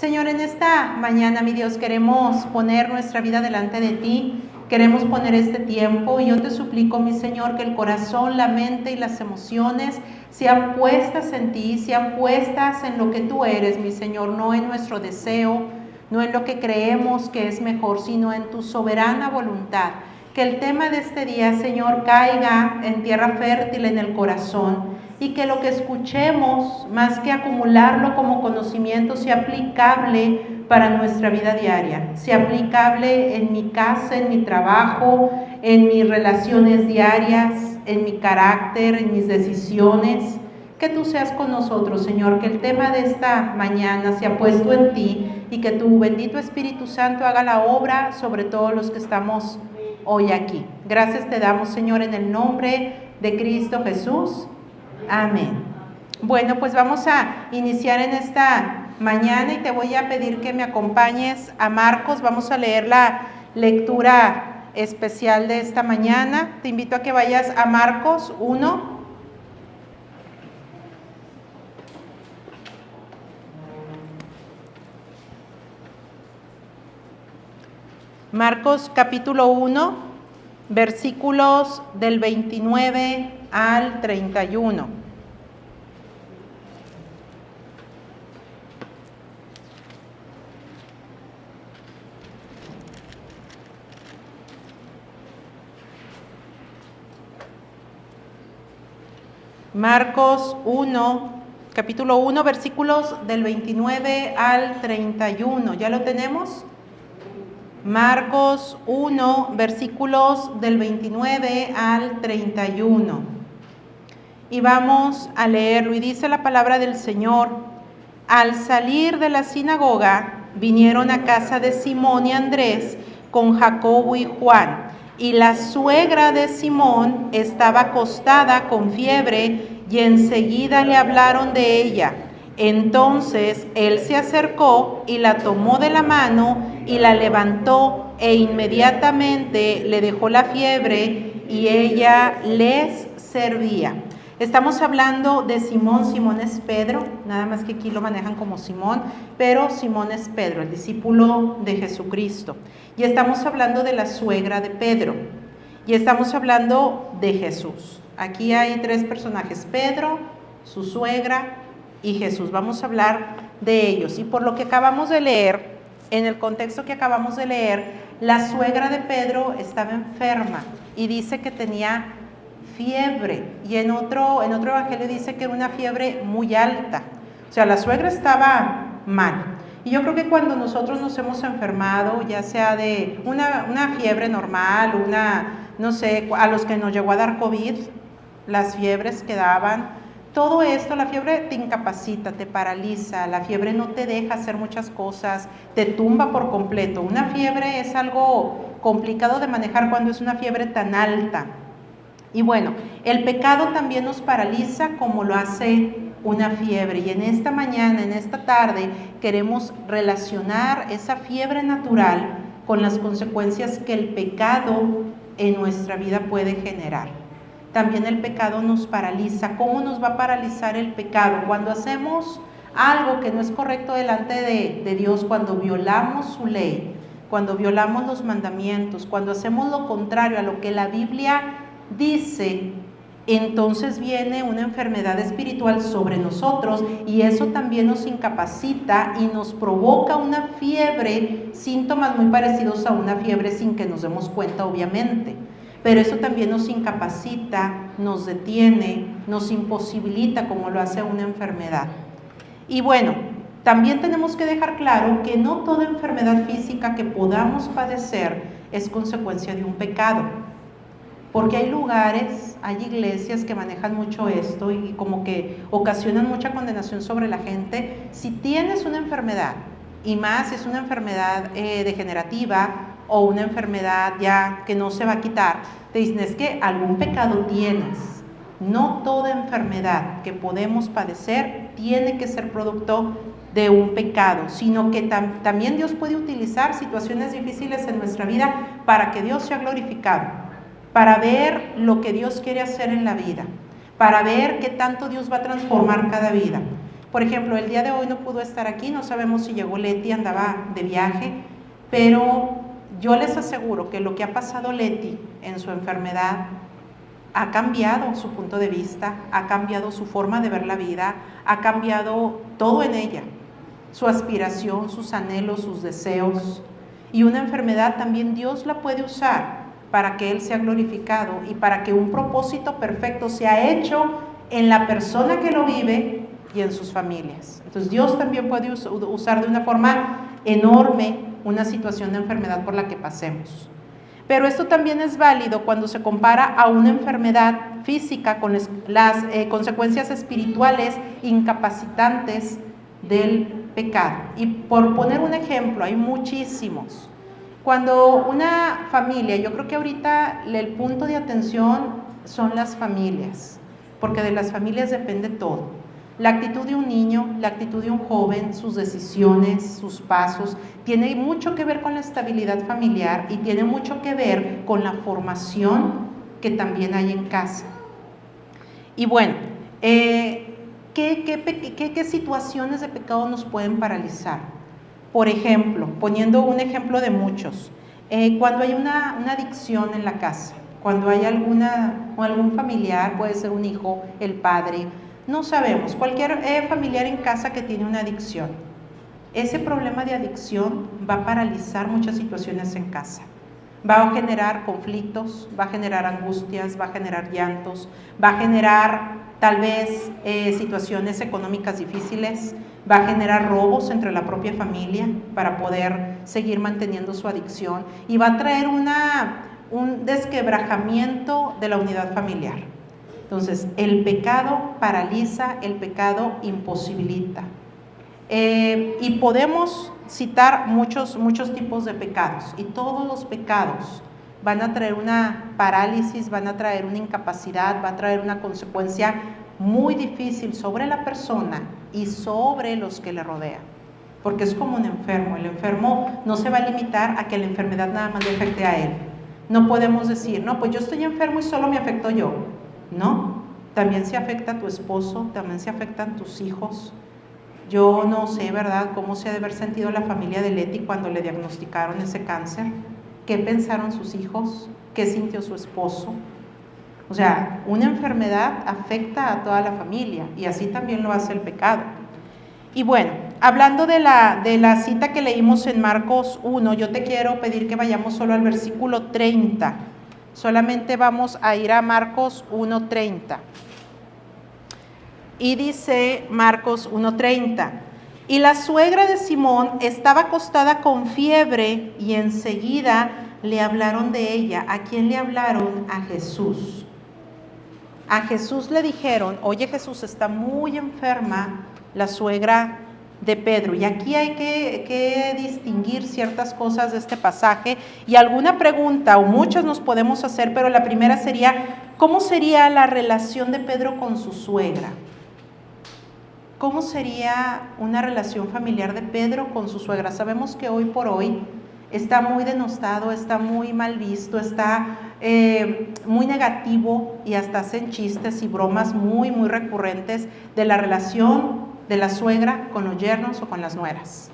Señor, en esta mañana, mi Dios, queremos poner nuestra vida delante de ti. Queremos poner este tiempo y yo te suplico, mi Señor, que el corazón, la mente y las emociones sean puestas en ti, sean puestas en lo que tú eres, mi Señor, no en nuestro deseo, no en lo que creemos que es mejor, sino en tu soberana voluntad. Que el tema de este día, Señor, caiga en tierra fértil en el corazón y que lo que escuchemos, más que acumularlo como conocimiento, sea aplicable para nuestra vida diaria, sea aplicable en mi casa, en mi trabajo, en mis relaciones diarias, en mi carácter, en mis decisiones. Que tú seas con nosotros, Señor, que el tema de esta mañana sea puesto en ti y que tu bendito Espíritu Santo haga la obra sobre todos los que estamos hoy aquí. Gracias te damos, Señor, en el nombre de Cristo Jesús. Amén. Bueno, pues vamos a iniciar en esta mañana y te voy a pedir que me acompañes a Marcos. Vamos a leer la lectura especial de esta mañana. Te invito a que vayas a Marcos 1. Marcos capítulo 1, versículos del 29 al 31. Marcos 1, capítulo 1, versículos del 29 al 31. ¿Ya lo tenemos? Marcos 1, versículos del 29 al 31. Y vamos a leerlo. Y dice la palabra del Señor: al salir de la sinagoga, vinieron a casa de Simón y Andrés con Jacobo y Juan. Y la suegra de Simón estaba acostada con fiebre, y enseguida le hablaron de ella. Entonces él se acercó y la tomó de la mano y la levantó, e inmediatamente le dejó la fiebre y ella les servía. Estamos hablando de Simón. Simón es Pedro, nada más que aquí lo manejan como Simón, pero Simón es Pedro, el discípulo de Jesucristo. Y estamos hablando de la suegra de Pedro, y estamos hablando de Jesús. Aquí hay tres personajes: Pedro, su suegra y Jesús. Vamos a hablar de ellos. Y por lo que acabamos de leer, en el contexto que acabamos de leer, la suegra de Pedro estaba enferma y dice que tenía fiebre, y en otro evangelio dice que era una fiebre muy alta. O sea, la suegra estaba mal. Y yo creo que cuando nosotros nos hemos enfermado, ya sea de una fiebre normal, no sé, a los que nos llegó a dar COVID, las fiebres que daban, todo esto, la fiebre te incapacita, te paraliza, la fiebre no te deja hacer muchas cosas, te tumba por completo. Una fiebre es algo complicado de manejar cuando es una fiebre tan alta. Y bueno, el pecado también nos paraliza como lo hace una fiebre. Y en esta mañana, en esta tarde, queremos relacionar esa fiebre natural con las consecuencias que el pecado en nuestra vida puede generar. También el pecado nos paraliza. ¿Cómo nos va a paralizar el pecado? Cuando hacemos algo que no es correcto delante de Dios, cuando violamos su ley, cuando violamos los mandamientos, cuando hacemos lo contrario a lo que la Biblia dice, entonces viene una enfermedad espiritual sobre nosotros, y eso también nos incapacita y nos provoca una fiebre, síntomas muy parecidos a una fiebre sin que nos demos cuenta, obviamente. Pero eso también nos incapacita, nos detiene, nos imposibilita como lo hace una enfermedad. Y bueno, también tenemos que dejar claro que no toda enfermedad física que podamos padecer es consecuencia de un pecado. Porque hay lugares, hay iglesias que manejan mucho esto y como que ocasionan mucha condenación sobre la gente. Si tienes una enfermedad, y más si es una enfermedad degenerativa o una enfermedad ya que no se va a quitar, te dicen es que algún pecado tienes. No toda enfermedad que podemos padecer tiene que ser producto de un pecado, sino que también Dios puede utilizar situaciones difíciles en nuestra vida para que Dios sea glorificado, para ver lo que Dios quiere hacer en la vida, para ver qué tanto Dios va a transformar cada vida. Por ejemplo, el día de hoy no pudo estar aquí, no sabemos si llegó Leti, andaba de viaje, pero yo les aseguro que lo que ha pasado Leti en su enfermedad ha cambiado su punto de vista, ha cambiado su forma de ver la vida, ha cambiado todo en ella, su aspiración, sus anhelos, sus deseos. Y una enfermedad también Dios la puede usar para que Él sea glorificado y para que un propósito perfecto sea hecho en la persona que lo vive y en sus familias. Entonces Dios también puede usar de una forma enorme una situación de enfermedad por la que pasemos. Pero esto también es válido cuando se compara a una enfermedad física con las consecuencias espirituales incapacitantes del pecado. Y por poner un ejemplo, hay muchísimos. Cuando una familia, yo creo que ahorita el punto de atención son las familias, porque de las familias depende todo. La actitud de un niño, la actitud de un joven, sus decisiones, sus pasos, tiene mucho que ver con la estabilidad familiar y tiene mucho que ver con la formación que también hay en casa. Y bueno, ¿qué situaciones de pecado nos pueden paralizar? Por ejemplo, poniendo un ejemplo de muchos, cuando hay una adicción en la casa, cuando hay algún familiar, puede ser un hijo, el padre, no sabemos, cualquier familiar en casa que tiene una adicción, ese problema de adicción va a paralizar muchas situaciones en casa. Va a generar conflictos, va a generar angustias, va a generar llantos, va a generar tal vez situaciones económicas difíciles, va a generar robos entre la propia familia para poder seguir manteniendo su adicción y va a traer un desquebrajamiento de la unidad familiar. Entonces, el pecado paraliza, el pecado imposibilita. Y podemos citar muchos tipos de pecados, y todos los pecados van a traer una parálisis, van a traer una incapacidad, va a traer una consecuencia muy difícil sobre la persona y sobre los que le rodean, porque es como un enfermo. El enfermo no se va a limitar a que la enfermedad nada más le afecte a él. No podemos decir, no, pues yo estoy enfermo y solo me afecto yo. No, también se afecta a tu esposo, también se afectan tus hijos. Yo no sé, ¿verdad?, cómo se ha de haber sentido la familia de Leti cuando le diagnosticaron ese cáncer. ¿Qué pensaron sus hijos? ¿Qué sintió su esposo? O sea, una enfermedad afecta a toda la familia y así también lo hace el pecado. Y bueno, hablando de la cita que leímos en Marcos 1, yo te quiero pedir que vayamos solo al versículo 30. Solamente vamos a ir a Marcos 1:30. Y dice Marcos 1:30, y la suegra de Simón estaba acostada con fiebre y enseguida le hablaron de ella. ¿A quién le hablaron? A Jesús. A Jesús le dijeron, oye Jesús, está muy enferma la suegra de Pedro. Y aquí hay que distinguir ciertas cosas de este pasaje y alguna pregunta o muchas nos podemos hacer, pero la primera sería, ¿cómo sería la relación de Pedro con su suegra? ¿Cómo sería una relación familiar de Pedro con su suegra? Sabemos que hoy por hoy está muy denostado, está muy mal visto, está muy negativo y hasta hacen chistes y bromas muy recurrentes de la relación de la suegra con los yernos o con las nueras.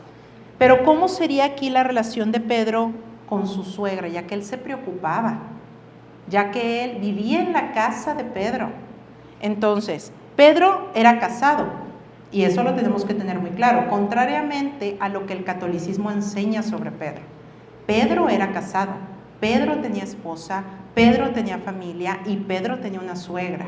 Pero ¿cómo sería aquí la relación de Pedro con su suegra? Ya que él se preocupaba, ya que él vivía en la casa de Pedro. Entonces, Pedro era casado. Y eso lo tenemos que tener muy claro, contrariamente a lo que el catolicismo enseña sobre Pedro. Pedro era casado, Pedro tenía esposa, Pedro tenía familia y Pedro tenía una suegra.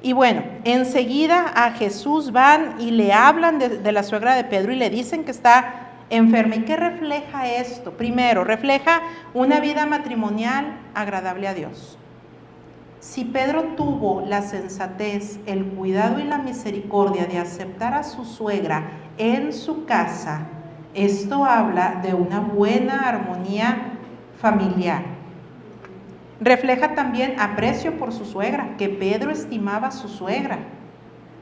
Y bueno, enseguida a Jesús van y le hablan de la suegra de Pedro y le dicen que está enferma. ¿Y qué refleja esto? Primero, refleja una vida matrimonial agradable a Dios. Si Pedro tuvo la sensatez, el cuidado y la misericordia de aceptar a su suegra en su casa, esto habla de una buena armonía familiar. Refleja también aprecio por su suegra, que Pedro estimaba a su suegra,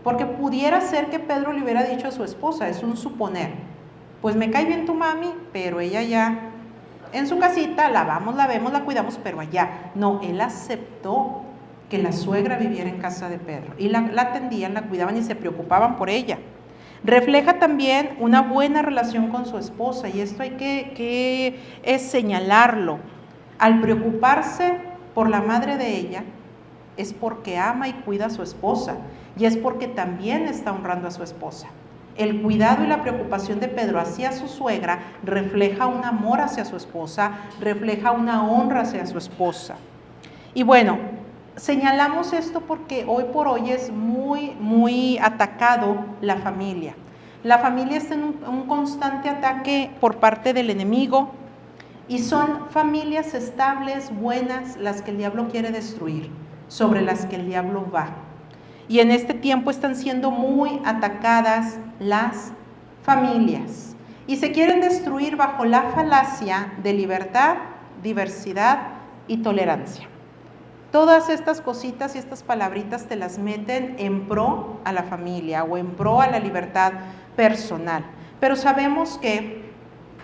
porque pudiera ser que Pedro le hubiera dicho a su esposa, es un suponer, pues me cae bien tu mami, pero ella ya en su casita la vamos, la vemos, la cuidamos, pero allá. No, él aceptó que la suegra viviera en casa de Pedro. Y la atendían, la cuidaban y se preocupaban por ella. Refleja también una buena relación con su esposa, y esto hay que señalarlo. Al preocuparse por la madre de ella, es porque ama y cuida a su esposa, y es porque también está honrando a su esposa. El cuidado y la preocupación de Pedro hacia su suegra refleja un amor hacia su esposa, refleja una honra hacia su esposa. Y bueno, señalamos esto porque hoy por hoy es muy atacado la familia. La familia está en un constante ataque por parte del enemigo, y son familias estables, buenas, las que el diablo quiere destruir, sobre las que el diablo va. Y en este tiempo están siendo muy atacadas las familias y se quieren destruir bajo la falacia de libertad, diversidad y tolerancia. Todas estas cositas y estas palabritas te las meten en pro a la familia o en pro a la libertad personal. Pero sabemos que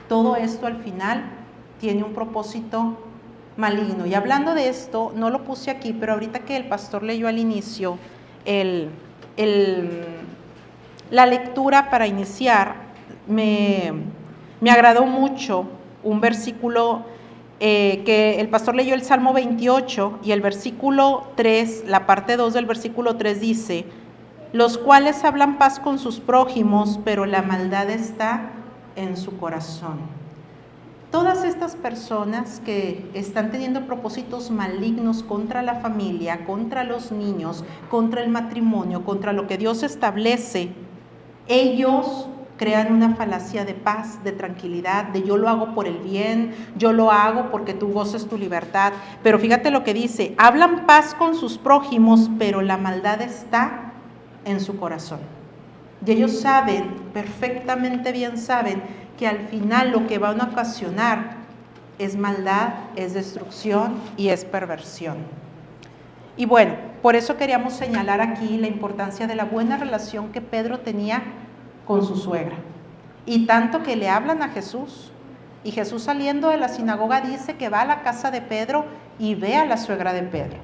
todo esto al final tiene un propósito maligno. Y hablando de esto, no lo puse aquí, pero ahorita que el pastor leyó al inicio la lectura para iniciar, me agradó mucho un versículo que el pastor leyó, el Salmo 28, y el versículo 3, la parte 2 del versículo 3 dice: los cuales hablan paz con sus prójimos, pero la maldad está en su corazón. Todas estas personas que están teniendo propósitos malignos contra la familia, contra los niños, contra el matrimonio, contra lo que Dios establece, ellos crean una falacia de paz, de tranquilidad, de yo lo hago por el bien, yo lo hago porque tú goces tu libertad. Pero fíjate lo que dice: hablan paz con sus prójimos, pero la maldad está en su corazón. Y ellos saben, perfectamente bien saben, que al final lo que van a ocasionar es maldad, es destrucción y es perversión. Y bueno, por eso queríamos señalar aquí la importancia de la buena relación que Pedro tenía con su suegra. Y tanto que le hablan a Jesús. Y Jesús, saliendo de la sinagoga, dice que va a la casa de Pedro y ve a la suegra de Pedro.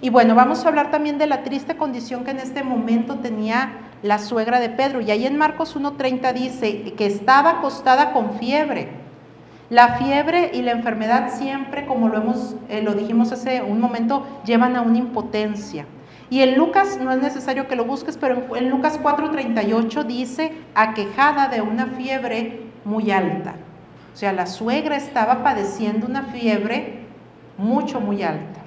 Y bueno, vamos a hablar también de la triste condición que en este momento tenía la suegra de Pedro. Y ahí en Marcos 1:30 dice que estaba acostada con fiebre. La fiebre y la enfermedad siempre, como lo dijimos hace un momento, llevan a una impotencia. Y en Lucas, no es necesario que lo busques, pero en Lucas 4:38 dice: aquejada de una fiebre muy alta. O sea, la suegra estaba padeciendo una fiebre muy alta.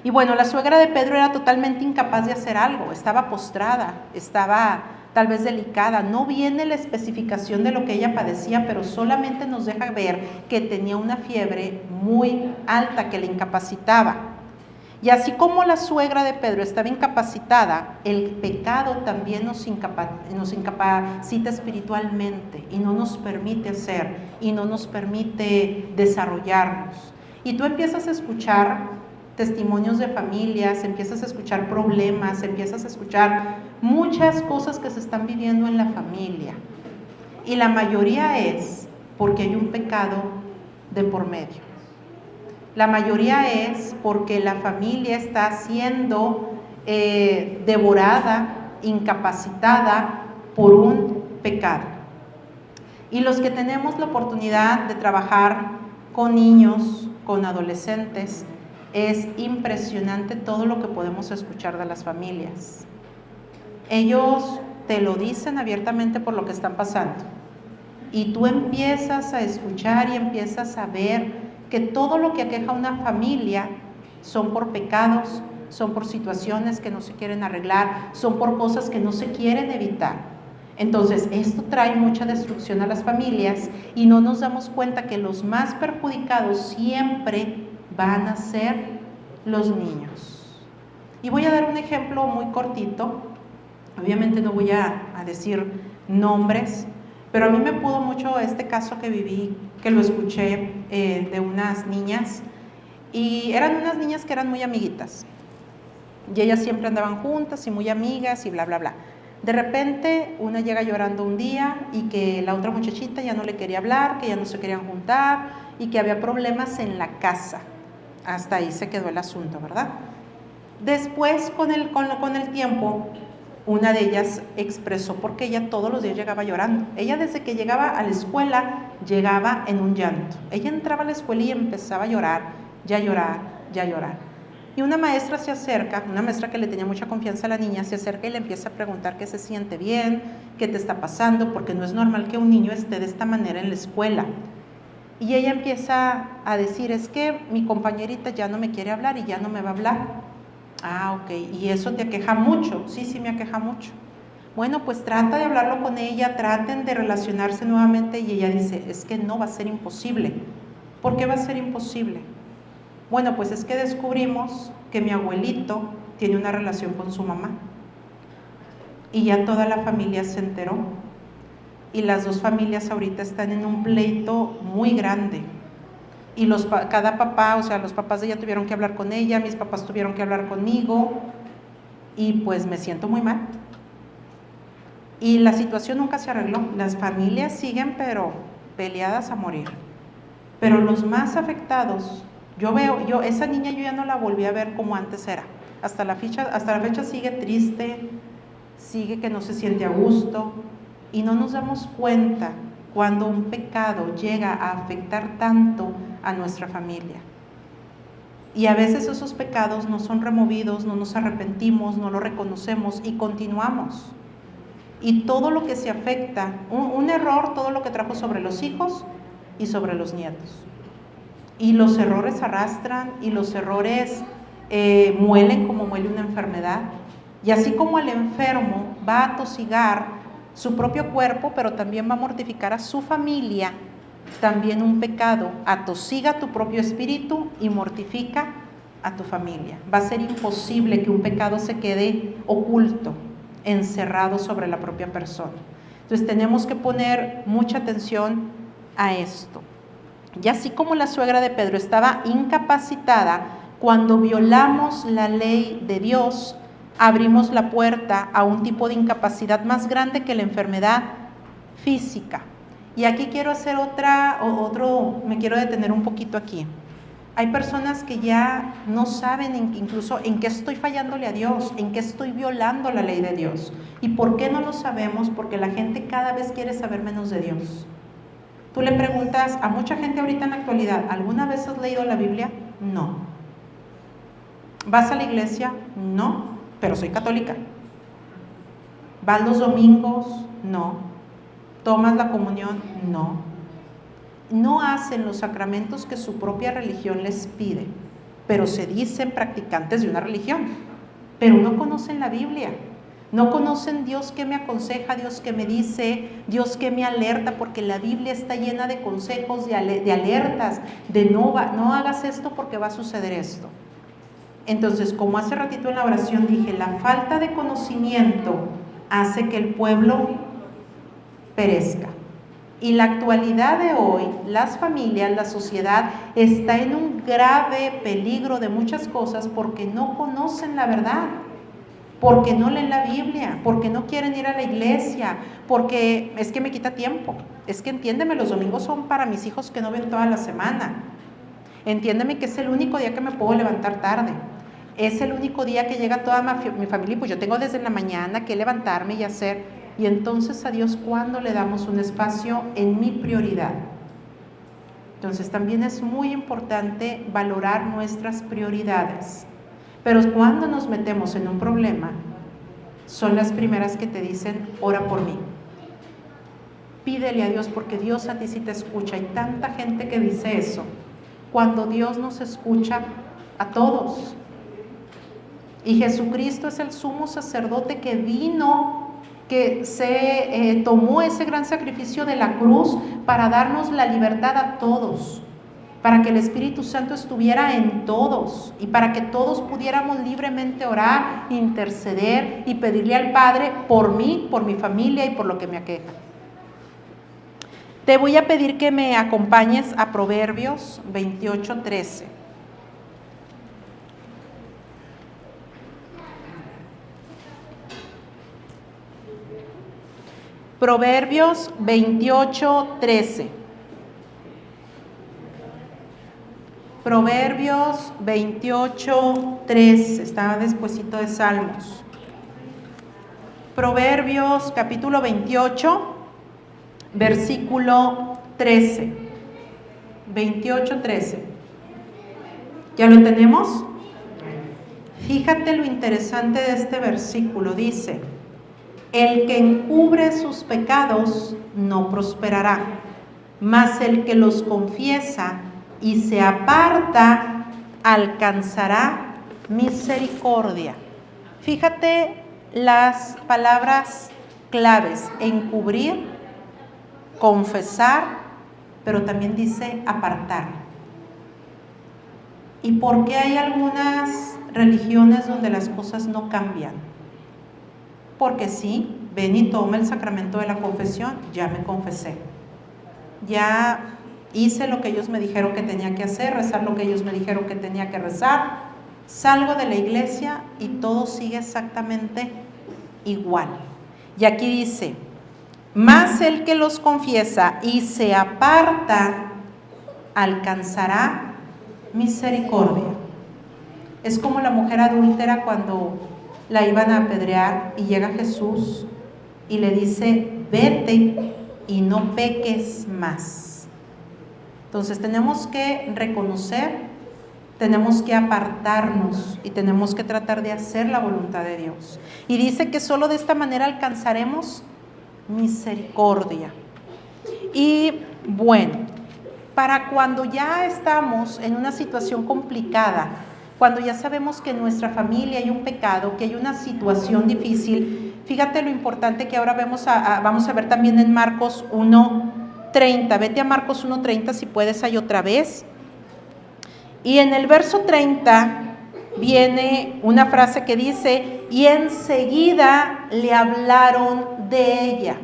Y bueno, la suegra de Pedro era totalmente incapaz de hacer algo, estaba postrada, estaba tal vez delicada. No viene la especificación de lo que ella padecía, pero solamente nos deja ver que tenía una fiebre muy alta que le incapacitaba. Y así como la suegra de Pedro estaba incapacitada, el pecado también nos incapacita espiritualmente y no nos permite hacer y no nos permite desarrollarnos. Y tú empiezas a escuchar testimonios de familias, empiezas a escuchar problemas, empiezas a escuchar muchas cosas que se están viviendo en la familia. Y la mayoría es porque hay un pecado de por medio. La mayoría es porque la familia está siendo devorada, incapacitada por un pecado. Y los que tenemos la oportunidad de trabajar con niños, con adolescentes, es impresionante todo lo que podemos escuchar de las familias. Ellos te lo dicen abiertamente por lo que están pasando. Y tú empiezas a escuchar y empiezas a ver que todo lo que aqueja a una familia son por pecados, son por situaciones que no se quieren arreglar, son por cosas que no se quieren evitar. Entonces, esto trae mucha destrucción a las familias y no nos damos cuenta que los más perjudicados siempre van a ser los niños. Y voy a dar un ejemplo muy cortito. Obviamente no voy a decir nombres, pero a mí me pudo mucho este caso que viví, que lo escuché de unas niñas, y eran unas niñas que eran muy amiguitas, y ellas siempre andaban juntas y muy amigas y bla, bla, bla. De repente una llega llorando un día y que la otra muchachita ya no le quería hablar, que ya no se querían juntar y que había problemas en la casa. Hasta ahí se quedó el asunto, ¿verdad? Después, con el tiempo, una de ellas expresó porque ella todos los días llegaba llorando. Ella desde que llegaba a la escuela, llegaba en un llanto. Ella entraba a la escuela y empezaba a llorar, ya llorar, ya llorar. Y una maestra se acerca, una maestra que le tenía mucha confianza a la niña, se acerca y le empieza a preguntar qué se siente bien, qué te está pasando, porque no es normal que un niño esté de esta manera en la escuela. Y ella empieza a decir, es que mi compañerita ya no me quiere hablar y ya no me va a hablar. Ah, ok, ¿y eso te aqueja mucho? Sí, sí me aqueja mucho. Bueno, pues trata de hablarlo con ella, traten de relacionarse nuevamente, y ella dice, es que no, va a ser imposible. ¿Por qué va a ser imposible? Bueno, pues es que descubrimos que mi abuelito tiene una relación con su mamá y ya toda la familia se enteró, y las dos familias ahorita están en un pleito muy grande. Y cada papá, o sea, los papás de ella tuvieron que hablar con ella, mis papás tuvieron que hablar conmigo, y pues me siento muy mal. Y la situación nunca se arregló, las familias siguen pero peleadas a morir. Pero los más afectados, esa niña yo ya no la volví a ver como antes era. Hasta la fecha sigue triste, sigue que no se siente a gusto, y no nos damos cuenta cuando un pecado llega a afectar tanto a nuestra familia. Y a veces esos pecados no son removidos, no nos arrepentimos, no lo reconocemos y continuamos. Y todo lo que se afecta, un error, todo lo que trajo sobre los hijos y sobre los nietos. Y los errores arrastran, y los errores muelen como muele una enfermedad. Y así como el enfermo va a atosigar su propio cuerpo, pero también va a mortificar a su familia, también un pecado atosiga tu propio espíritu y mortifica a tu familia. Va a ser imposible que un pecado se quede oculto, encerrado sobre la propia persona. Entonces tenemos que poner mucha atención a esto. Y así como la suegra de Pedro estaba incapacitada, cuando violamos la ley de Dios, abrimos la puerta a un tipo de incapacidad más grande que la enfermedad física. Y aquí quiero hacer me quiero detener un poquito aquí. Hay personas que ya no saben incluso en qué estoy fallándole a Dios, en qué estoy violando la ley de Dios. ¿Y por qué no lo sabemos? Porque la gente cada vez quiere saber menos de Dios. Tú le preguntas a mucha gente ahorita en la actualidad, ¿alguna vez has leído la Biblia? No. ¿Vas a la iglesia? No, pero soy católica. ¿Vas los domingos? No. ¿Tomas la comunión? No. No hacen los sacramentos que su propia religión les pide, pero se dicen practicantes de una religión, pero no conocen la Biblia, no conocen Dios que me aconseja, Dios que me dice, Dios que me alerta, porque la Biblia está llena de consejos, de alertas, de no hagas esto porque va a suceder esto. Entonces, como hace ratito en la oración dije, la falta de conocimiento hace que el pueblo perezca. Y la actualidad de hoy, las familias, la sociedad está en un grave peligro de muchas cosas porque no conocen la verdad, porque no leen la Biblia, porque no quieren ir a la iglesia, porque es que me quita tiempo. Es que entiéndeme, los domingos son para mis hijos que no ven toda la semana. Entiéndeme que es el único día que me puedo levantar tarde. Es el único día que llega toda mi familia, y pues yo tengo desde la mañana que levantarme y hacer. Y entonces a Dios, ¿cuándo le damos un espacio en mi prioridad? Entonces también es muy importante valorar nuestras prioridades. Pero cuando nos metemos en un problema, son las primeras que te dicen, ora por mí. Pídele a Dios porque Dios a ti sí te escucha. Hay tanta gente que dice eso, cuando Dios nos escucha a todos. Y Jesucristo es el sumo sacerdote que vino, que se tomó ese gran sacrificio de la cruz para darnos la libertad a todos, para que el Espíritu Santo estuviera en todos y para que todos pudiéramos libremente orar, interceder y pedirle al Padre por mí, por mi familia y por lo que me aqueja. Te voy a pedir que me acompañes a Proverbios 28:13. Proverbios 28:13. Proverbios 28:3, está despuesito de Salmos. Proverbios capítulo 28, versículo 13. 28:13. ¿Ya lo tenemos? Fíjate lo interesante de este versículo. Dice: el que encubre sus pecados no prosperará, mas el que los confiesa y se aparta alcanzará misericordia. Fíjate las palabras claves: encubrir, confesar, pero también dice apartar. ¿Y por qué hay algunas religiones donde las cosas no cambian? Porque sí, ven y toma el sacramento de la confesión. Ya me confesé, ya hice lo que ellos me dijeron que tenía que hacer, rezar lo que ellos me dijeron que tenía que rezar, salgo de la iglesia y todo sigue exactamente igual. Y aquí dice: mas el que los confiesa y se aparta alcanzará misericordia. Es como la mujer adúltera cuando la iban a apedrear y llega Jesús y le dice: vete y no peques más. Entonces tenemos que reconocer, tenemos que apartarnos y tenemos que tratar de hacer la voluntad de Dios. Y dice que solo de esta manera alcanzaremos misericordia. Y bueno, para cuando ya estamos en una situación complicada, cuando ya sabemos que en nuestra familia hay un pecado, que hay una situación difícil, fíjate lo importante que ahora vamos a ver también en Marcos 1:30. Vete a Marcos 1:30 si puedes, ahí otra vez. Y en el verso 30 viene una frase que dice: y enseguida le hablaron de ella.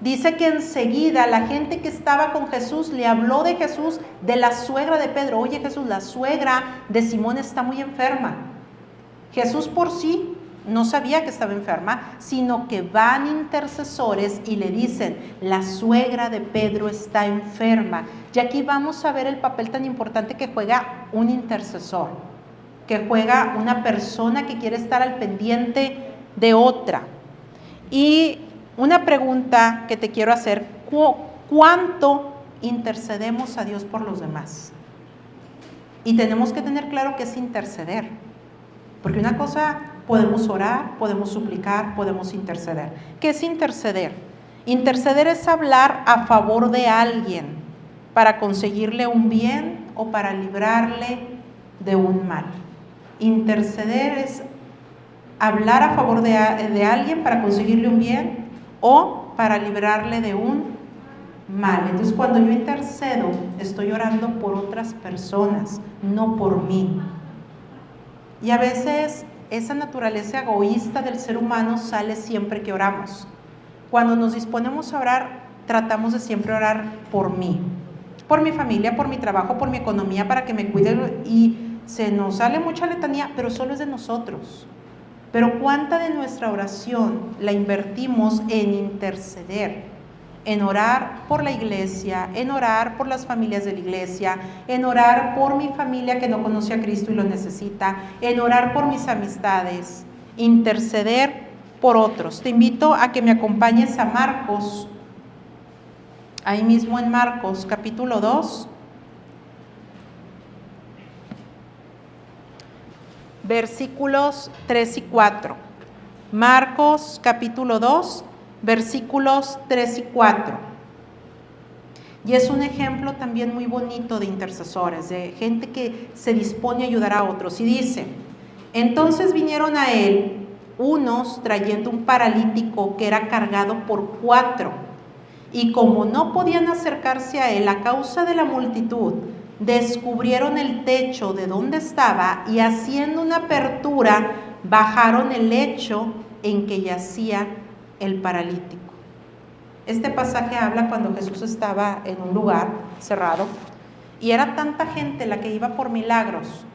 Dice que enseguida la gente que estaba con Jesús le habló de Jesús, de la suegra de Pedro. Oye, Jesús, la suegra de Simón está muy enferma. Jesús por sí no sabía que estaba enferma, sino que van intercesores y le dicen: la suegra de Pedro está enferma. Y aquí vamos a ver el papel tan importante que juega un intercesor, que juega una persona que quiere estar al pendiente de otra. Y una pregunta que te quiero hacer: ¿cuánto intercedemos a Dios por los demás? Y tenemos que tener claro que es interceder, porque una cosa, podemos orar, podemos suplicar, podemos interceder. ¿Qué es interceder? Interceder es hablar a favor de alguien para conseguirle un bien o para librarle de un mal. Interceder es hablar a favor de alguien para conseguirle un bien o para librarle de un mal. Entonces, cuando yo intercedo, estoy orando por otras personas, no por mí. Y a veces esa naturaleza egoísta del ser humano sale siempre que oramos. Cuando nos disponemos a orar, tratamos de siempre orar por mí, por mi familia, por mi trabajo, por mi economía, para que me cuide, y se nos sale mucha letanía, pero solo es de nosotros. Pero ¿cuánta de nuestra oración la invertimos en interceder? En orar por la iglesia, en orar por las familias de la iglesia, en orar por mi familia que no conoce a Cristo y lo necesita, en orar por mis amistades, interceder por otros. Te invito a que me acompañes a Marcos, ahí mismo en Marcos capítulo 2. Versículos 3 y 4. Marcos capítulo 2, versículos 3 y 4. Y es un ejemplo también muy bonito de intercesores, de gente que se dispone a ayudar a otros. Y dice: entonces vinieron a él unos trayendo un paralítico que era cargado por 4. Y como no podían acercarse a él a causa de la multitud, descubrieron el techo de donde estaba y, haciendo una apertura, bajaron el lecho en que yacía el paralítico. Este pasaje habla cuando Jesús estaba en un lugar cerrado y era tanta gente la que iba por milagros,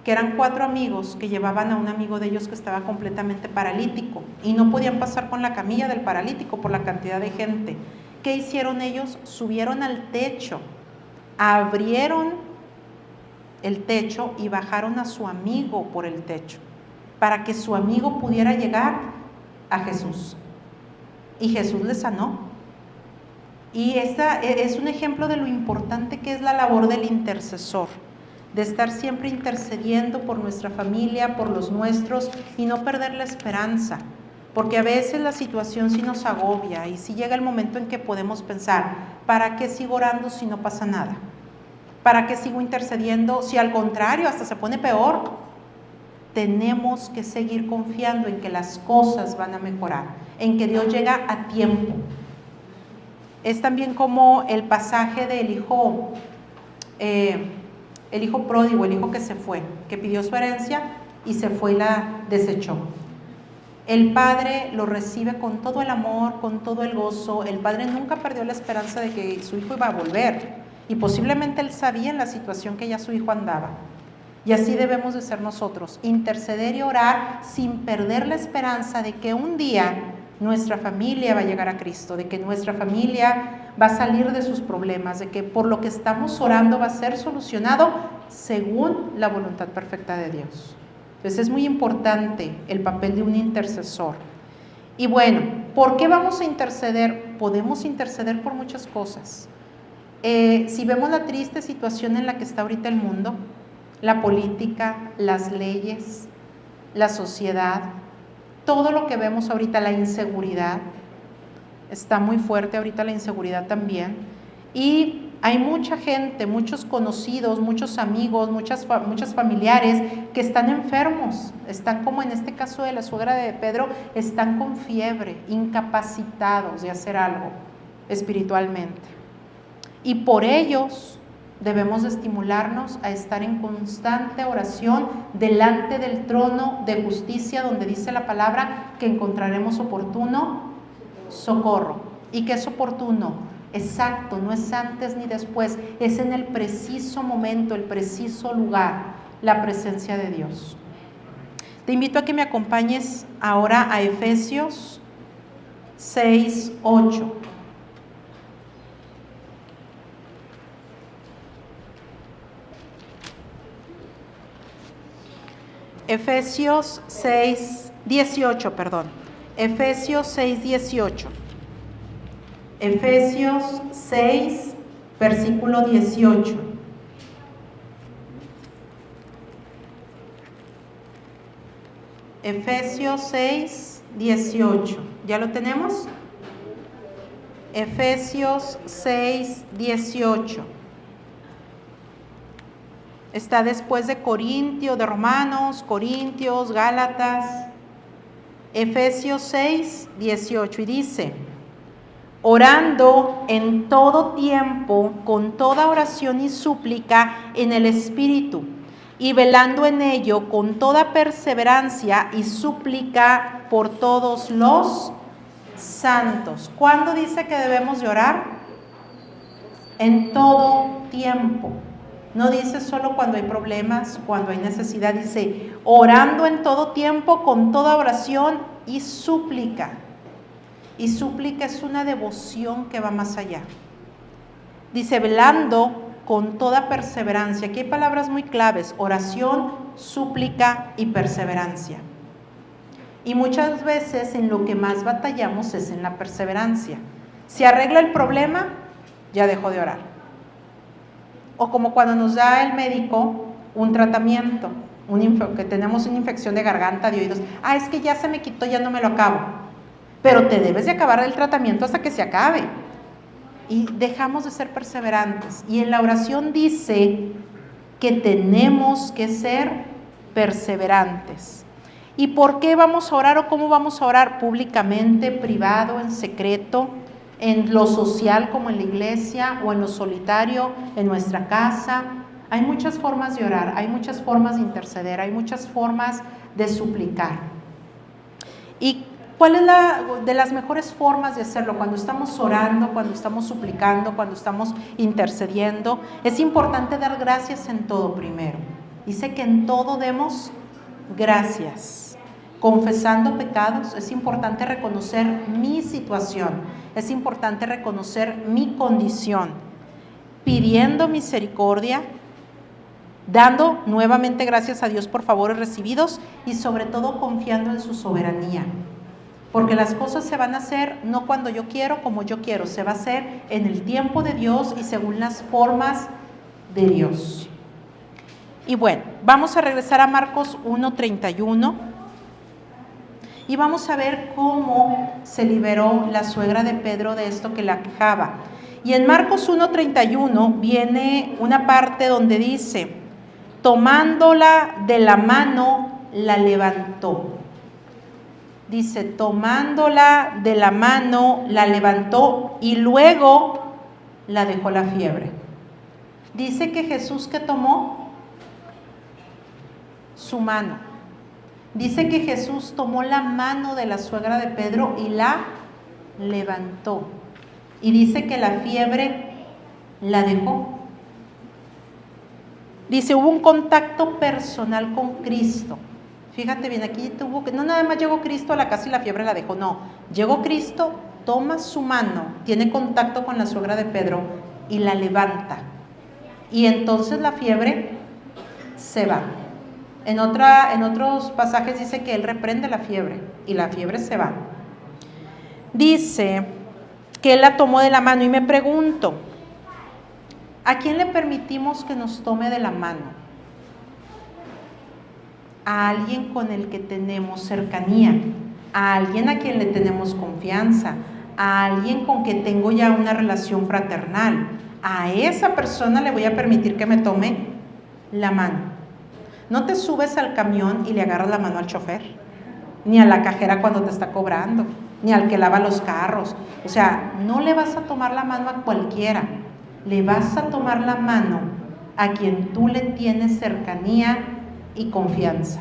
que eran 4 amigos que llevaban a un amigo de ellos que estaba completamente paralítico y no podían pasar con la camilla del paralítico por la cantidad de gente. ¿Qué hicieron ellos? Subieron al techo, abrieron el techo y bajaron a su amigo por el techo, para que su amigo pudiera llegar a Jesús. Y Jesús le sanó. Y esta es un ejemplo de lo importante que es la labor del intercesor, de estar siempre intercediendo por nuestra familia, por los nuestros, y no perder la esperanza, porque a veces la situación sí nos agobia y sí llega el momento en que podemos pensar, ¿para qué sigo orando si no pasa nada? ¿Para qué sigo intercediendo si al contrario hasta se pone peor? Tenemos que seguir confiando en que las cosas van a mejorar, en que Dios llega a tiempo. Es también como el pasaje del hijo pródigo, el hijo que se fue, que pidió su herencia y se fue y la desechó. El padre lo recibe con todo el amor, con todo el gozo. El padre nunca perdió la esperanza de que su hijo iba a volver, y posiblemente él sabía en la situación que ya su hijo andaba. Y así debemos de ser nosotros, interceder y orar sin perder la esperanza de que un día nuestra familia va a llegar a Cristo, de que nuestra familia va a salir de sus problemas, de que por lo que estamos orando va a ser solucionado según la voluntad perfecta de Dios. Entonces es muy importante el papel de un intercesor. Y bueno, ¿por qué vamos a interceder? Podemos interceder por muchas cosas. Si vemos la triste situación en la que está ahorita el mundo, la política, las leyes, la sociedad, todo lo que vemos ahorita, la inseguridad, está muy fuerte ahorita la inseguridad también, y hay mucha gente, muchos conocidos, muchos amigos, muchas familiares que están enfermos, están como en este caso de la suegra de Pedro, están con fiebre, incapacitados de hacer algo espiritualmente. Y por ellos debemos de estimularnos a estar en constante oración delante del trono de justicia, donde dice la palabra que encontraremos oportuno socorro. ¿Y qué es oportuno? Exacto, no es antes ni después, es en el preciso momento, el preciso lugar, la presencia de Dios. Te invito a que me acompañes ahora a Efesios 6:8. Efesios 6:18, perdón. Efesios 6:18. Efesios 6, versículo 18. Efesios 6, 18. ¿Ya lo tenemos? Efesios 6, 18. Está después de Corintios, de Romanos, Corintios, Gálatas. Efesios 6, 18, y dice: orando en todo tiempo, con toda oración y súplica en el Espíritu, y velando en ello con toda perseverancia y súplica por todos los santos. ¿Cuándo dice que debemos de orar? En todo tiempo. No dice solo cuando hay problemas, cuando hay necesidad, dice orando en todo tiempo con toda oración y súplica. Y súplica es una devoción que va más allá. Dice velando con toda perseverancia. Aquí hay palabras muy claves: oración, súplica y perseverancia. Y muchas veces en lo que más batallamos es en la perseverancia. Si arregla el problema, ya dejó de orar. O como cuando nos da el médico un tratamiento, que tenemos una infección de garganta, de oídos. Es que ya se me quitó, ya no me lo acabo. Pero te debes de acabar el tratamiento hasta que se acabe. Y dejamos de ser perseverantes. Y en la oración dice que tenemos que ser perseverantes. ¿Y por qué vamos a orar o cómo vamos a orar? Públicamente, privado, en secreto, en lo social como en la iglesia, o en lo solitario, en nuestra casa. Hay muchas formas de orar, hay muchas formas de interceder, hay muchas formas de suplicar. ¿Y cuál es de las mejores formas de hacerlo? Cuando estamos orando, cuando estamos suplicando, cuando estamos intercediendo, es importante dar gracias en todo primero. Dice que en todo demos gracias. Confesando pecados, es importante reconocer mi situación, es importante reconocer mi condición, pidiendo misericordia, dando nuevamente gracias a Dios por favores recibidos y sobre todo confiando en su soberanía. Porque las cosas se van a hacer no cuando yo quiero, como yo quiero, se va a hacer en el tiempo de Dios y según las formas de Dios. Y bueno, vamos a regresar a Marcos 1:31 y vamos a ver cómo se liberó la suegra de Pedro de esto que la aquejaba. Y en Marcos 1:31 viene una parte donde dice, tomándola de la mano, la levantó. Dice, tomándola de la mano, la levantó y luego la dejó la fiebre. Dice que Jesús, ¿qué tomó? Su mano. Dice que Jesús tomó la mano de la suegra de Pedro y la levantó. Y dice que la fiebre la dejó. Dice, hubo un contacto personal con Cristo. Fíjate bien, aquí tuvo que, no nada más llegó Cristo a la casa y la fiebre la dejó, no. Llegó Cristo, toma su mano, tiene contacto con la suegra de Pedro y la levanta. Y entonces la fiebre se va. En otros pasajes dice que él reprende la fiebre y la fiebre se va. Dice que él la tomó de la mano y me pregunto, ¿a quién le permitimos que nos tome de la mano? A alguien con el que tenemos cercanía, a alguien a quien le tenemos confianza, a alguien con que tengo ya una relación fraternal. A esa persona le voy a permitir que me tome la mano. No te subes al camión y le agarras la mano al chofer, ni a la cajera cuando te está cobrando, ni al que lava los carros. O sea, no le vas a tomar la mano a cualquiera, le vas a tomar la mano a quien tú le tienes cercanía y confianza.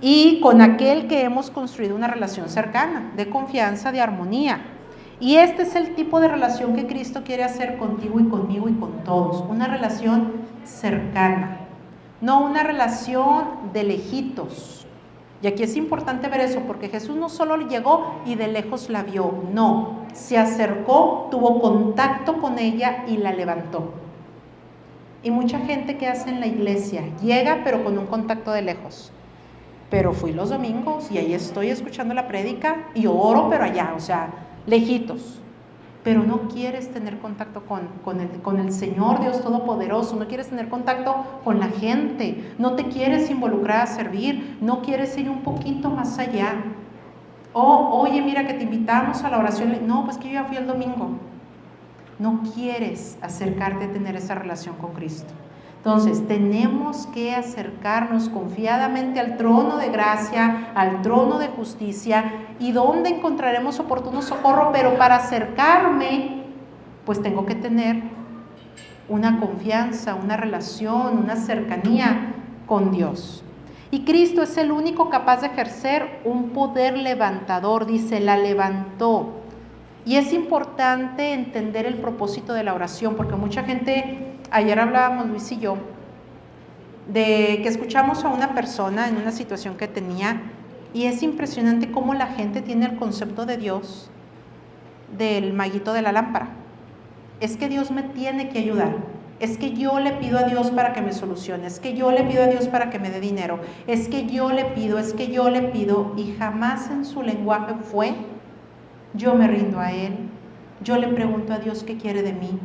Y con aquel que hemos construido una relación cercana, de confianza, de armonía. Y este es el tipo de relación que Cristo quiere hacer contigo y conmigo y con todos. Una relación cercana, no una relación de lejitos. Y aquí es importante ver eso, porque Jesús no solo llegó y de lejos la vio, no, se acercó, tuvo contacto con ella y la levantó. Y mucha gente que hace en la iglesia, llega pero con un contacto de lejos. Pero fui los domingos y ahí estoy escuchando la prédica y oro, pero allá, o sea, lejitos. Pero no quieres tener contacto con el Señor Dios Todopoderoso, no quieres tener contacto con la gente, no te quieres involucrar a servir, no quieres ir un poquito más allá. Oye, mira que te invitamos a la oración. No, pues que yo ya fui el domingo. No quieres acercarte a tener esa relación con Cristo. Entonces, tenemos que acercarnos confiadamente al trono de gracia, al trono de justicia, y donde encontraremos oportuno socorro, pero para acercarme, pues tengo que tener una confianza, una relación, una cercanía con Dios. Y Cristo es el único capaz de ejercer un poder levantador, dice, la levantó. Y es importante entender el propósito de la oración, porque mucha gente, ayer hablábamos Luis y yo, de que escuchamos a una persona en una situación que tenía, y es impresionante cómo la gente tiene el concepto de Dios del maguito de la lámpara. Es que Dios me tiene que ayudar, es que yo le pido a Dios para que me solucione, es que yo le pido a Dios para que me dé dinero, es que yo le pido, y jamás en su lenguaje fue: yo me rindo a Él, yo le pregunto a Dios qué quiere de mí,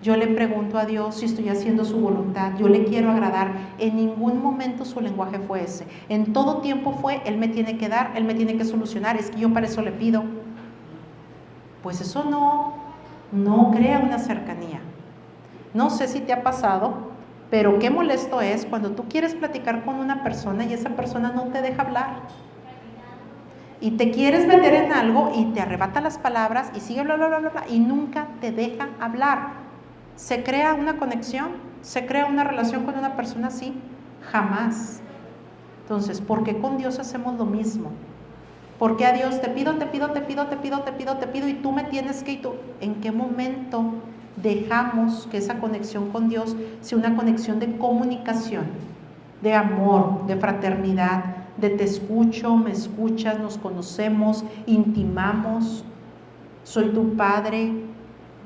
yo le pregunto a Dios si estoy haciendo su voluntad, yo le quiero agradar. En ningún momento su lenguaje fue ese. En todo tiempo fue: Él me tiene que dar, Él me tiene que solucionar, es que yo para eso le pido. Pues eso no crea una cercanía. No sé si te ha pasado, pero qué molesto es cuando tú quieres platicar con una persona y esa persona no te deja hablar. Y te quieres meter en algo y te arrebata las palabras y sigue bla, bla, bla, bla, bla, y nunca te deja hablar. ¿Se crea una conexión? ¿Se crea una relación con una persona así? Jamás. Entonces, ¿por qué con Dios hacemos lo mismo? ¿Por qué a Dios te pido y tú me tienes que... ¿En qué momento dejamos que esa conexión con Dios sea una conexión de comunicación, de amor, de fraternidad, de te escucho, me escuchas, nos conocemos, intimamos, soy tu padre,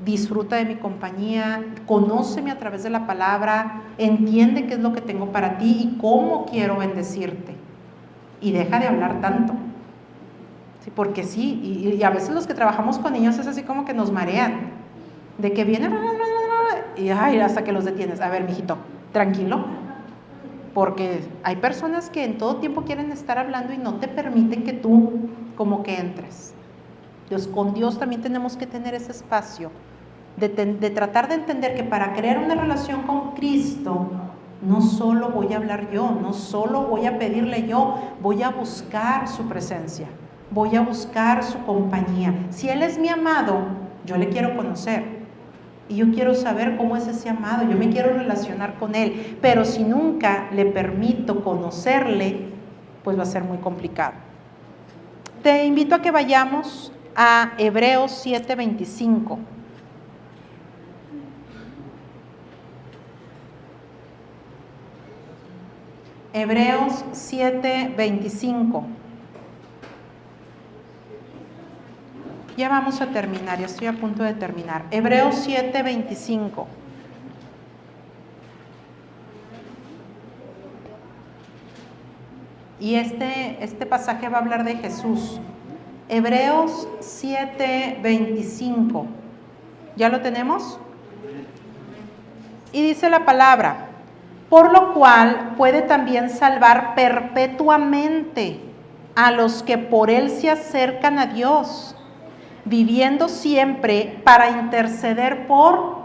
disfruta de mi compañía, conóceme a través de la palabra, entiende qué es lo que tengo para ti y cómo quiero bendecirte. Y deja de hablar tanto. Sí, porque sí, y a veces los que trabajamos con niños es así como que nos marean, de que vienen y ay, hasta que los detienes. A ver, mijito, tranquilo, porque hay personas que en todo tiempo quieren estar hablando y no te permiten que tú como que entres. Entonces, con Dios también tenemos que tener ese espacio de tratar de entender que para crear una relación con Cristo, no solo voy a hablar yo, no solo voy a pedirle yo, voy a buscar su presencia, voy a buscar su compañía. Si Él es mi amado, yo le quiero conocer y yo quiero saber cómo es ese amado, yo me quiero relacionar con Él, pero si nunca le permito conocerle, pues va a ser muy complicado. Te invito a que vayamos a Hebreos 7:25. Hebreos 7:25. Ya vamos a terminar, ya estoy a punto de terminar. Hebreos 7:25. Y este pasaje va a hablar de Jesús. Hebreos 7:25. ¿Ya lo tenemos? Y dice la palabra: por lo cual puede también salvar perpetuamente a los que por Él se acercan a Dios, viviendo siempre para interceder por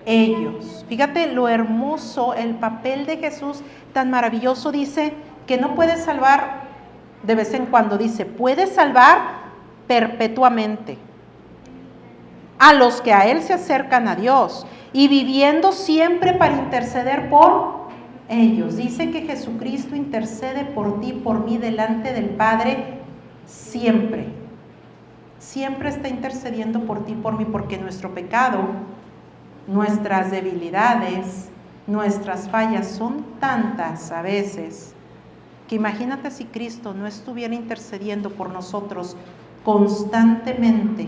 ellos. Fíjate lo hermoso, el papel de Jesús tan maravilloso. Dice que no puede salvar de vez en cuando, dice, puede salvar perpetuamente a los que a Él se acercan a Dios y viviendo siempre para interceder por ellos. Dice que Jesucristo intercede por ti, por mí, delante del Padre siempre. Siempre está intercediendo por ti, por mí, porque nuestro pecado, nuestras debilidades, nuestras fallas son tantas a veces, que imagínate si Cristo no estuviera intercediendo por nosotros constantemente,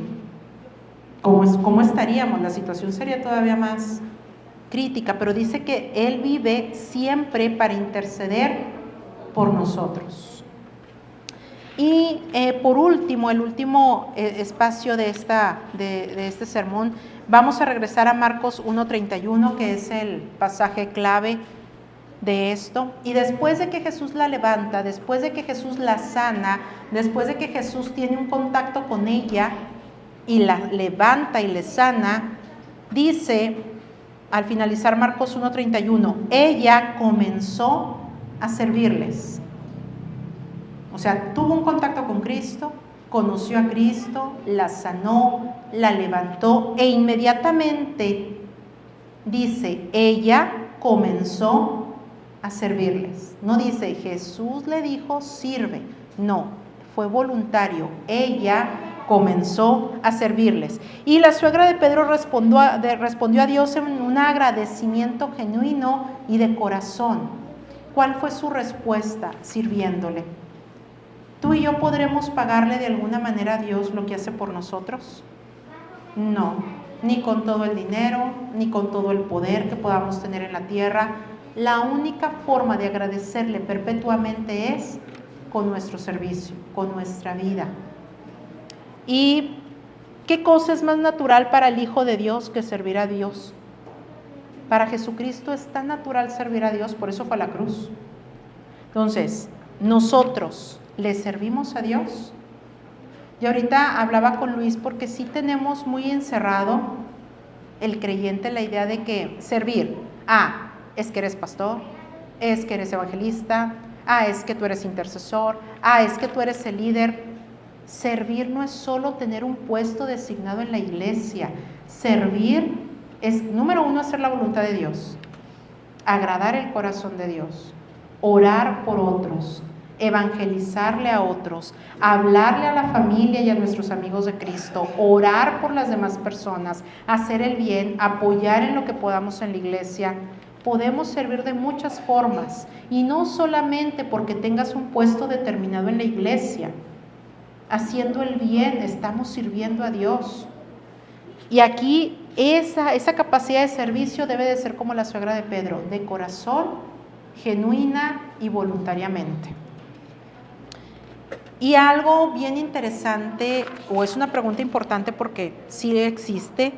¿cómo estaríamos? La situación sería todavía más crítica, pero dice que Él vive siempre para interceder por nosotros. Y por último, el último espacio de este sermón, vamos a regresar a Marcos 1:31, que es el pasaje clave de esto. Y después de que Jesús la levanta, después de que Jesús la sana, después de que Jesús tiene un contacto con ella y la levanta y le sana, dice al finalizar Marcos 1:31, ella comenzó a servirles. O sea, tuvo un contacto con Cristo, conoció a Cristo, la sanó, la levantó e inmediatamente, dice, ella comenzó a servirles. No dice, Jesús le dijo, sirve. No, fue voluntario. Ella comenzó a servirles. Y la suegra de Pedro respondió a Dios en un agradecimiento genuino y de corazón. ¿Cuál fue su respuesta? Sirviéndole. ¿Tú y yo podremos pagarle de alguna manera a Dios lo que hace por nosotros? No, ni con todo el dinero, ni con todo el poder que podamos tener en la tierra. La única forma de agradecerle perpetuamente es con nuestro servicio, con nuestra vida. ¿Y qué cosa es más natural para el Hijo de Dios que servir a Dios? Para Jesucristo es tan natural servir a Dios, por eso fue a la cruz. Entonces, nosotros ¿le servimos a Dios? Yo ahorita hablaba con Luis porque sí tenemos muy encerrado el creyente la idea de que servir, es que eres pastor, es que eres evangelista, es que tú eres intercesor, es que tú eres el líder. Servir no es solo tener un puesto designado en la iglesia. Servir es, número uno, hacer la voluntad de Dios, agradar el corazón de Dios, orar por otros, evangelizarle a otros, hablarle a la familia y a nuestros amigos de Cristo, orar por las demás personas, hacer el bien, apoyar en lo que podamos en la iglesia. Podemos servir de muchas formas y no solamente porque tengas un puesto determinado en la iglesia. Haciendo el bien estamos sirviendo a Dios. Y aquí esa capacidad de servicio debe de ser como la suegra de Pedro, de corazón, genuina y voluntariamente. Y algo bien interesante, o es una pregunta importante porque sí existe,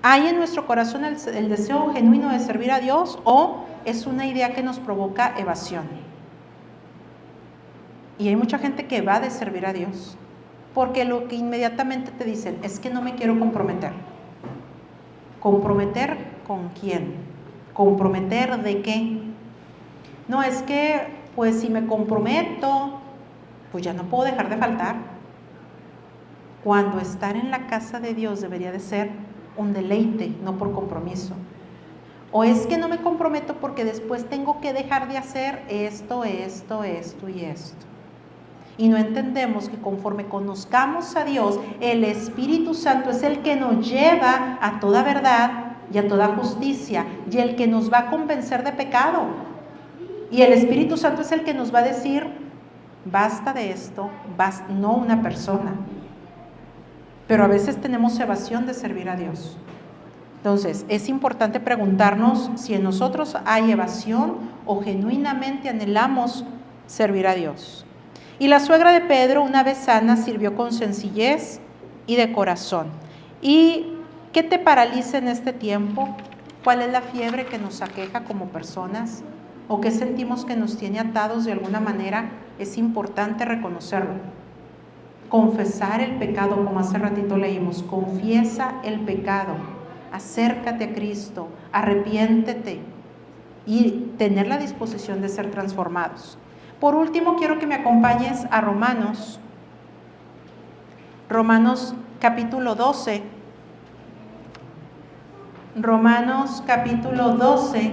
¿hay en nuestro corazón el deseo genuino de servir a Dios o es una idea que nos provoca evasión? Y hay mucha gente que va de servir a Dios, porque lo que inmediatamente te dicen es que no me quiero comprometer. ¿Comprometer con quién? ¿Comprometer de qué? No, es que pues si me comprometo, pues ya no puedo dejar de faltar. Cuando estar en la casa de Dios debería de ser un deleite, no por compromiso. O es que no me comprometo porque después tengo que dejar de hacer esto y esto. Y no entendemos que conforme conozcamos a Dios, el Espíritu Santo es el que nos lleva a toda verdad y a toda justicia, y el que nos va a convencer de pecado. Y el Espíritu Santo es el que nos va a decir, basta de esto, no una persona. Pero a veces tenemos evasión de servir a Dios. Entonces, es importante preguntarnos si en nosotros hay evasión o genuinamente anhelamos servir a Dios. Y la suegra de Pedro, una vez sana, sirvió con sencillez y de corazón. ¿Y qué te paraliza en este tiempo? ¿Cuál es la fiebre que nos aqueja como personas? ¿O qué sentimos que nos tiene atados de alguna manera? Es importante reconocerlo. Confesar el pecado, como hace ratito leímos, confiesa el pecado, acércate a Cristo, arrepiéntete y tener la disposición de ser transformados. Por último, quiero que me acompañes a Romanos capítulo 12. Romanos capítulo 12.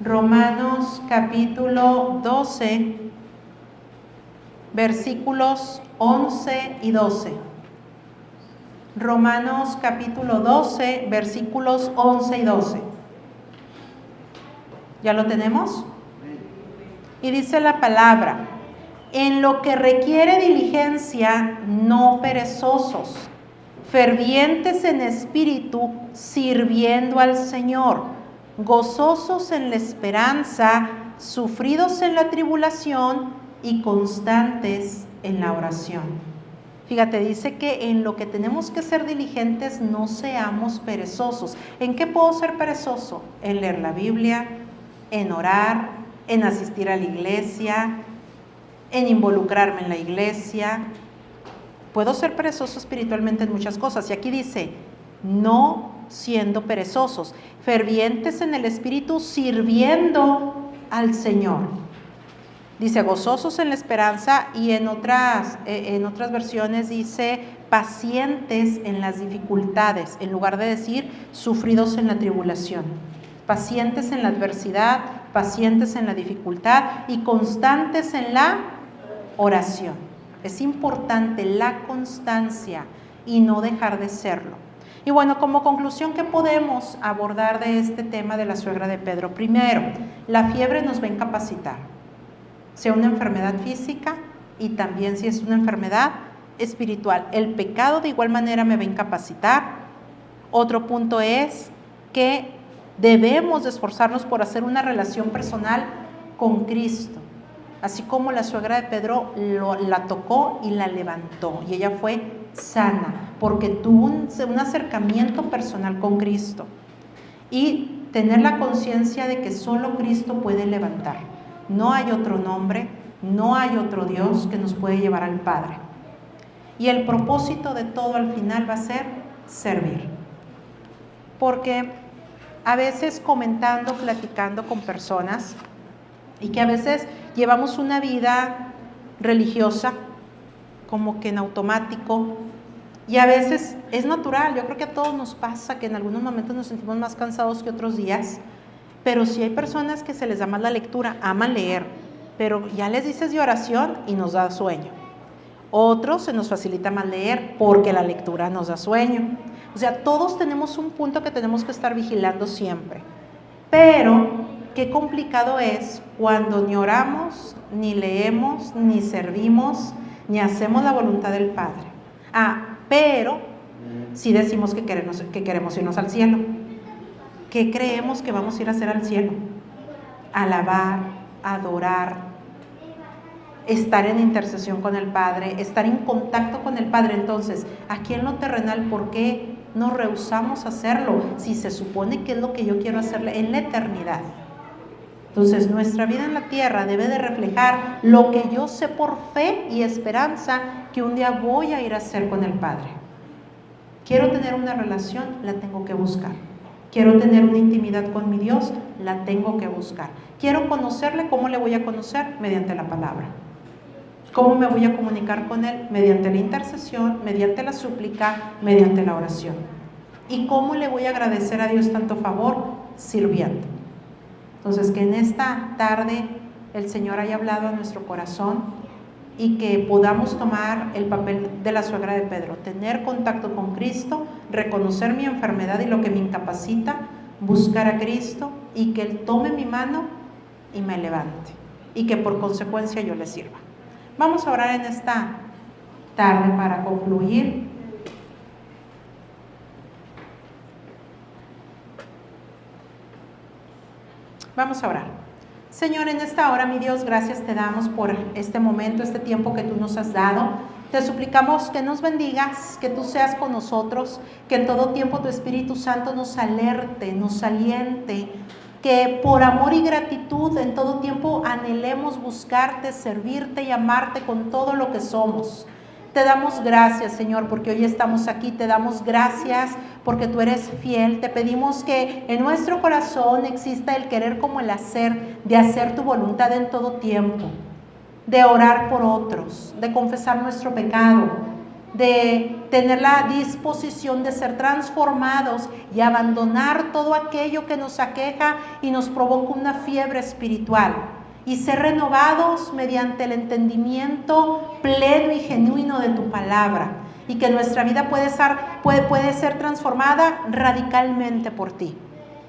Romanos capítulo 12, versículos 11 y 12. Romanos capítulo 12, versículos 11 y 12. ¿Ya lo tenemos? Y dice la palabra: en lo que requiere diligencia, no perezosos, fervientes en espíritu, sirviendo al Señor, gozosos en la esperanza, sufridos en la tribulación y constantes en la oración. Fíjate, dice que en lo que tenemos que ser diligentes no seamos perezosos. ¿En qué puedo ser perezoso? En leer la Biblia, en orar, en asistir a la iglesia, en involucrarme en la iglesia. Puedo ser perezoso espiritualmente en muchas cosas. Y aquí dice, no siendo perezosos, fervientes en el espíritu, sirviendo al Señor. Dice gozosos en la esperanza, y en otras versiones dice pacientes en las dificultades, en lugar de decir sufridos en la tribulación. Pacientes en la adversidad, pacientes en la dificultad y constantes en la oración. Es importante la constancia y no dejar de serlo. Y bueno, como conclusión, ¿qué podemos abordar de este tema de la suegra de Pedro? Primero, la fiebre nos va a incapacitar, sea una enfermedad física y también si es una enfermedad espiritual. El pecado de igual manera me va a incapacitar. Otro punto es que debemos de esforzarnos por hacer una relación personal con Cristo, así como la suegra de Pedro la tocó y la levantó, y ella fue sana, porque tuvo un acercamiento personal con Cristo, y tener la conciencia de que solo Cristo puede levantar. No hay otro nombre, no hay otro Dios que nos puede llevar al Padre. Y el propósito de todo al final va a ser servir. Porque a veces comentando, platicando con personas, y que a veces llevamos una vida religiosa, como que en automático, y a veces es natural. Yo creo que a todos nos pasa que en algunos momentos nos sentimos más cansados que otros días, pero sí hay personas que se les da más la lectura, aman leer, pero ya les dices de oración y nos da sueño. Otros se nos facilita más leer porque la lectura nos da sueño. O sea, todos tenemos un punto que tenemos que estar vigilando siempre. Pero qué complicado es cuando ni oramos, ni leemos, ni servimos, ni hacemos la voluntad del Padre. pero sí decimos que queremos irnos al cielo. ¿Qué creemos que vamos a ir a hacer al cielo? Alabar, adorar, estar en intercesión con el Padre, estar en contacto con el Padre. Entonces, aquí en lo terrenal, ¿por qué nos rehusamos a hacerlo? Si se supone que es lo que yo quiero hacerle en la eternidad. Entonces, nuestra vida en la tierra debe de reflejar lo que yo sé por fe y esperanza que un día voy a ir a hacer con el Padre. Quiero tener una relación, la tengo que buscar. Quiero tener una intimidad con mi Dios, la tengo que buscar. Quiero conocerle, ¿cómo le voy a conocer? Mediante la palabra. ¿Cómo me voy a comunicar con Él? Mediante la intercesión, mediante la súplica, mediante la oración. ¿Y cómo le voy a agradecer a Dios tanto favor? Sirviendo. Entonces, que en esta tarde el Señor haya hablado a nuestro corazón y que podamos tomar el papel de la suegra de Pedro, tener contacto con Cristo, reconocer mi enfermedad y lo que me incapacita, buscar a Cristo y que Él tome mi mano y me levante y que por consecuencia yo le sirva. Vamos a orar en esta tarde para concluir. Vamos a orar. Señor, en esta hora, mi Dios, gracias te damos por este momento, este tiempo que tú nos has dado. Te suplicamos que nos bendigas, que tú seas con nosotros, que en todo tiempo tu Espíritu Santo nos alerte, nos aliente, que por amor y gratitud en todo tiempo anhelemos buscarte, servirte y amarte con todo lo que somos. Te damos gracias, Señor, porque hoy estamos aquí. Te damos gracias porque tú eres fiel. Te pedimos que en nuestro corazón exista el querer como el hacer, de hacer tu voluntad en todo tiempo, de orar por otros, de confesar nuestro pecado, de tener la disposición de ser transformados y abandonar todo aquello que nos aqueja y nos provoca una fiebre espiritual. Y ser renovados mediante el entendimiento pleno y genuino de tu palabra. Y que nuestra vida puede ser transformada radicalmente por ti.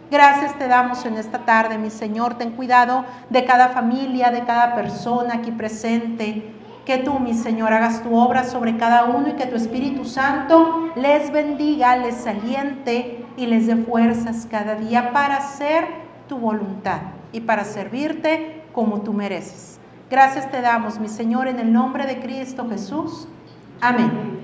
Gracias te damos en esta tarde, mi Señor. Ten cuidado de cada familia, de cada persona aquí presente. Que tú, mi Señor, hagas tu obra sobre cada uno y que tu Espíritu Santo les bendiga, les aliente y les dé fuerzas cada día para hacer tu voluntad y para servirte como tú mereces. Gracias te damos, mi Señor, en el nombre de Cristo Jesús. Amén.